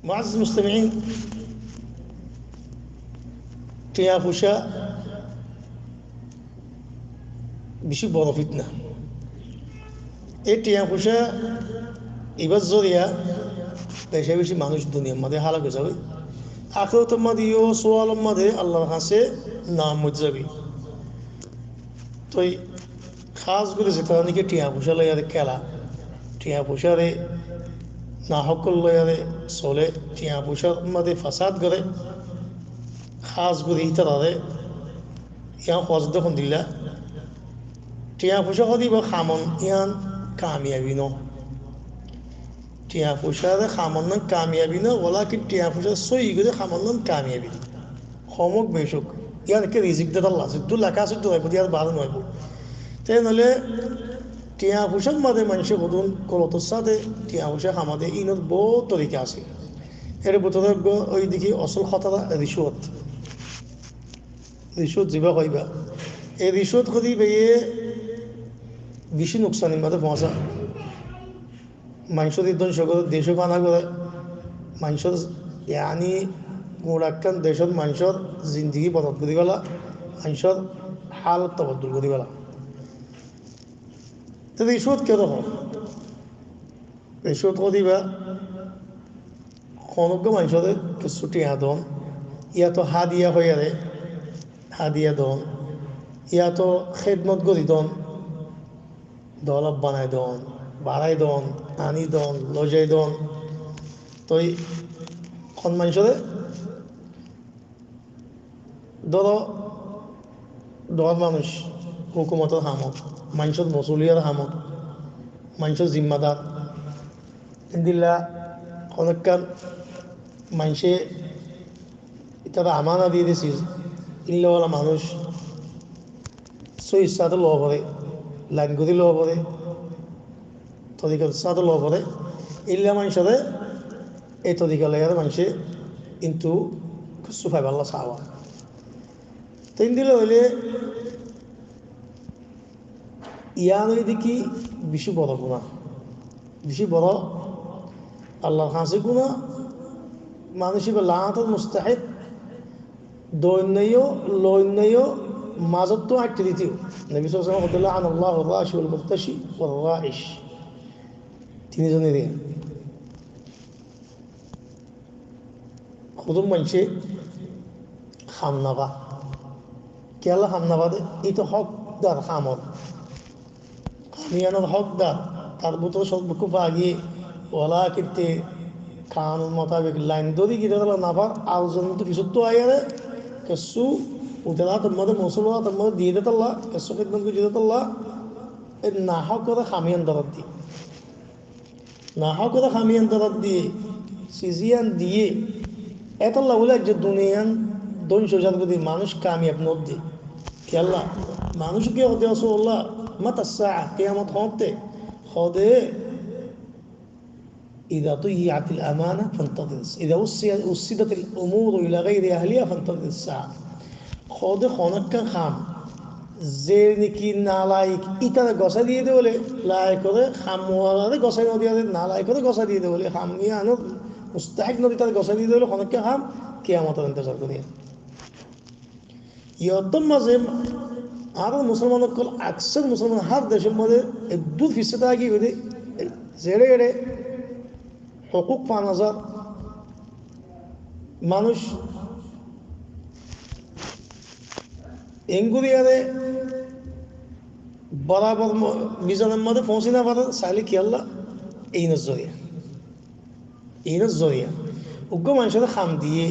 معزز المستمعين، تيافوشا بشي بورو فتنة. এই টিয়াফুসা এবার জরিয়া বেশি বেশি মানুষ দুনিয়ার মধ্যে হালাক হয়ে যাবে। আখেরাতের মধ্যে ও সোয়ালের মধ্যে আল্লাহর কাছে নাম হয়ে যাবে। তো এই খাস করে যেটা নাকি টিয়াফুসা লইয়ারে খেলা, টিয়াফুসারে না হকল লইয়ারে চলে, টিয়াফুসার মধ্যে ফাসাদ করে খাস করে ইতারে ইয়ান খোঁজ দেখুন দিলা টিয়াফুসা দিব খামন ইয়ান কামিয়াবি ন। টিয়াফুসারে খামন কামিয়াবি ন বলা কি টিয়াফুসা সই করে খামন কামিয়াবি সমক বেশুক ইয়ার কে রিজিক দে আল্লাহ তো লেখা আছে তো ইয়ার ভালো নয়। তাই নাহলে টিয়াফুসার মাঝে মানুষের বদন কলতর সাথে টিয়াফুসা খামাদে ইনত বহুত তরিকা আছে। এর ভিতরে ওই দিকে অসল কথা রিসুয়ত, রিসুয়ত যিবা কইবা এই রিসুয়ত করি বেয়ে বেশি নোকসানের মাঝে পৌঁছা। মানুষের ধ্বংস করে দেশও বানা করে মানুষের ইয়ানি গোড়াক্কান দেশের মানুষের জিন্দগি বদল করি গলা, মানুষের হালত তবদুল করি গলা। তো রিসুয়ত কিরকম? রিসুয়ত করিবা খনজ্ঞ মানুষের কিছু টিয়া দন, ইয়া তো হাদিয়া হয়ে রে হাদিয়া দন, ইয়া তো খেদমত করি দন, দলব বানাই দন, বাড়াই দন, আনি দন, লজাই দন। তো খন মানুষরে ধরো দল মানুষ হুকুমতের হামত, মানুষের মসুলিয়ার হামত, মানুষের জিম্মাদার ইন্দিল্লা অনেককাল মানুষে তারা আমানা দিয়ে দিয়েছিল ইল্লাওয়ালা মানুষ সই ইচ্ছাতে ল করে লাইন করে ল করে তরিকার সাথে ল করে ইল্লা মানুষের এই তরিকা লেগে মানুষে কিন্তু সুফাই পাল্লা চাওয়া তিন দিলে হইলে ইয়ান ওই দেখি বেশি বড় গুণা, বেশি বড় আল্লাহর কাছে গুণা। মানুষ লাহাতের মুস্তাহিদ দৈন্যও লৈন্যও মাজত তো আটটি দ্বিতীয় নবী সাল্লাল্লাহু আলাইহি ওয়াসাল্লাম আল্লাহ রাশি ওয়াল মুরতাশি ওয়াল রাইশ তিনজনের খুদুম মানুষে খামনাবা কেলা খামনাবা এই তো হকদার খামত খামিয়ানোর হকদার তার ভিতরে সব খুব আগে ওলা কিন্তু কানুন মোতাবেক লাইন ধরি গিয়ে নাফার আলোচনা তো কিছু তো আয়ারে কিছু উঠেলা তোর মধ্যে মসলা তোর মধ্যে দিয়ে দিতাল্লা কিছু কিন্তু দিয়ে দিতাল্লা এই নাহ করে খামিয়ান দরাত দিয়ে নাহ করে খামিয়ান দরাত দিয়ে সিজিয়ান দিয়ে এতাল্লা বলে যে দুনিয়ান দৈন সোজান করে মানুষ কামিয়াব নদ দিয়ে খেয়াল্লা মানুষ কে হতে আসো আল্লাহ মাতা সা কেয়ামত হতে হদে إذا ضيعت الأمانة فانتظر إذا وسدت الأمور إلى غير أهلها فانتظر الساعة خود خونك خام زير نكي نالايك إتنا غسا দিয়ে দে বলে লাইক করে খামওয়ালারে গসা দিয়ে দে নালাইক করে গসা দিয়ে দে বলে খামিয়ানো মুস্তাহিক নদী তার গসা দিয়ে দে বলে খনক খাম কিয়ামতের ইন্তজার করি ইয়তম মাঝে আর মুসলমানক আকসার মুসলমান হার দেশের মধ্যে 2% আগে হইতে জেরে এড়ে হকুক 5,000 মানুষ এঙ্গুরিয়ারে বরাবর বিজনের মধ্যে পৌঁছে না পারে চাইলে কি আল্লাহ এই নজরিয়া উগ্র মানুষের খাম দিয়ে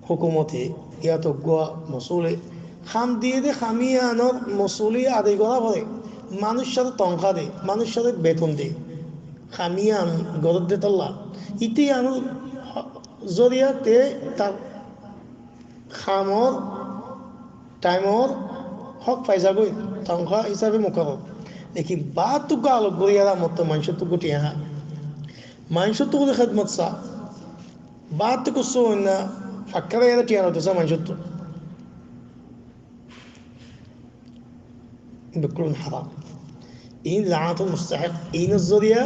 হুকুমতে ইয়াত গোয়া মসুলে খাম দিয়ে দে খামিয়ে আনার মসুলি আদায় করা পরে মানুষ সাথে তনখা দে মানুষ সাথে বেতন দে খামিয়ে আন গরত দে তাল্লা ইতি আনু জরিয়াতে তার খামর টাইমর হক পাইসা গই তনখা হিসাবে মোকাবত দেখি বা তুক আলোক গরিয়ারা মতো মানুষের তো গুটি হা মানুষের তো করে খেদমত চা বা তুক না ফাঁকা এরা টিয়ানো তো চা মানুষের তো বিক্রুন হারাম এই লানাতুল মুস্তাহিক এই নজরিয়া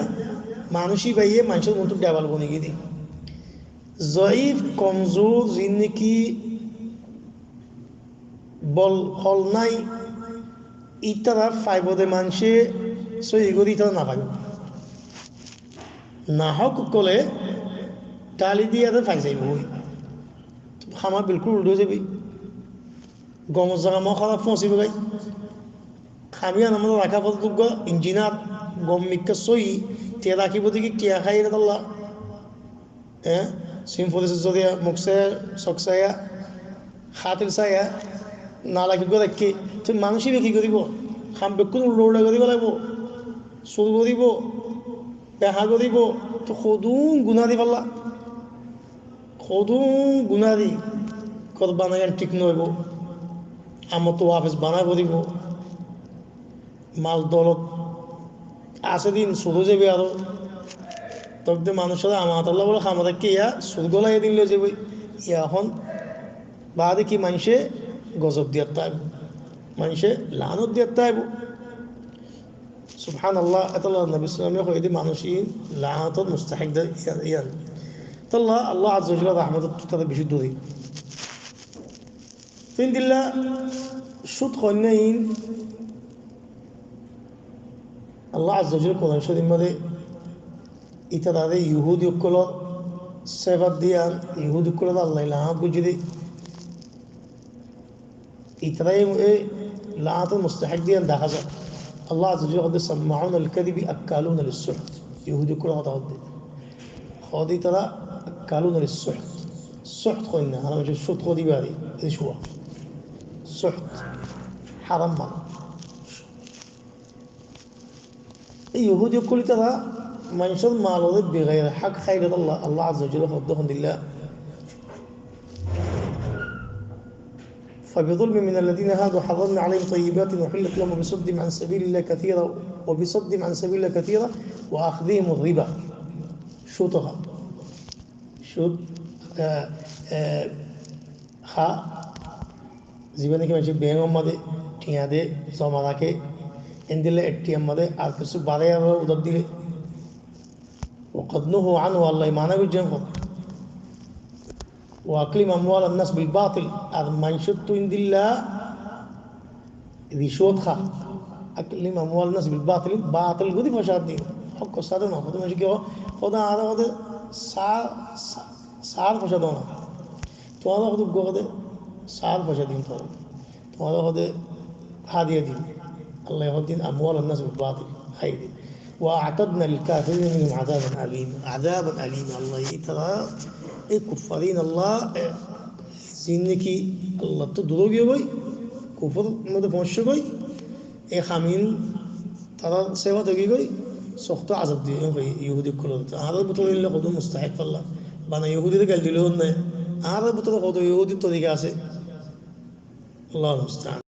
মানুষই বাইয়ে মানুষের মতো ডেভাল বনে গিয়ে দিই জয়ীফ কমজোর যিনি বল হল নাই ইতারা ফাইবদে মানুষে সহি করি ইতারা না পাইব না হক কলে টালি দিয়ে ফাই যাইব খামা বিলকুল উল্টো যাবি গমর জায়গা মা খারাপ পৌঁছিব গাই খামিয়ান আমরা রাখা পর্যন্ত ইঞ্জিনার গম মিক্কা সহি তে রাখিব দেখি টিয়া খাই রে তাল্লা হ্যাঁ সিম্পলিস যদি মুখসে সকসায়া খাতির সায়া না লাগিব রাখি তুই মানুষই কি করিব খাম বেকুন উল্টা করিব লাগব চুর করিব পেহা করিব তো সদুন গুণা দি পাল্লা সদুন গুণা দি কত বানাই ঠিক নহব আমার তো অফিস বানাই দিব মাল দলত আছে দিন শুরু যাবে আরো তবে মানুষের আমার বলে খামারে কি ইয়া সুরগোলা এদিন লয়ে যাবে ইয়া এখন বাদে কি মানুষে গজব দিয়ে তাইব মানুষে লানত দিয়ে তাইব সুবহানাল্লাহ আল্লাহ নবী সাল্লাল্লাহু আলাইহি ওয়াসাল্লাম মানুষই লানত মুস্তাহিক ইয়ান তাল্লাহ আল্লাহ আজ্জা ওয়া জাল্লা রহমত তাদের বেশি দূরে তিন দিল্লা সুদ কন্যাইন আল্লাহ আজ্জা ওয়া জাল্লা কোরআন শরীফের মধ্যে ইতারে ইহুদি উকলত সেবাদ দিয়ান ইহুদি উকলত আল্লাহ লানত বুঝিয়ে ইতারাই লানত মুস্তাহিক দিয়ান দেখা যায় আল্লাহ আজ্জা ওয়া জাল্লা সামাউন আল কাযিবি আকালুন লিস সুহত ইহুদি উকলত হতে خذي ترى قالون للسحت السحت قلنا أنا مش السحت خذي بالي إيش هو السحت حرام مال يهودي كل ترى ما ينشر ماله بغير حق خير الله عز وجل فضلهم لله فبظلم من الذين هادوا حرمنا عليهم طيبات وحلت لهم بصدهم عن سبيل الله كثيرا وبصدهم عن سبيل الله كثيرا وأخذهم الربا সুতহা সুদ খা জীবনে কি মানুষ ব্যাংক মধ্যে টিয়া দে জমা রাখে এন দিলে এটিএম মধ্যে আর কিছু বাড়ে আবার উদর দিলে وقد نهوا عنه الله ما نبي جنب واكلم اموال الناس بالباطل আর মানুষের তো ইনদিল্লা রিশওয়াত খা اكلم اموال الناس بالباطل باطل গদি ফসাদ দিন হক সাদা না হতো মানে কি খোদা আর ওদের সার ফসা দাও না তোমাদের ওদের গোদে সার ফসা দিন তোমাদের ওদের হাদিয়া দিন আল্লাহ يهدين اموال الناس بالباطل خير واعتدنا للكافرين منهم عذابا اليما الله ترى الكفارين الله জিন্দেগি আল্লাহ তো দূর গিয়ে বই কুফর মধ্যে পৌঁছে গই এই খামিন তারা সেবা তো গিয়ে গই سخط عذاب دي يهودي كله هذا بطل اللي قدوم مستحق الله بنا يهودي ده قال لي لهم هذا بطل قدوم يهودي طريقة الله المستعان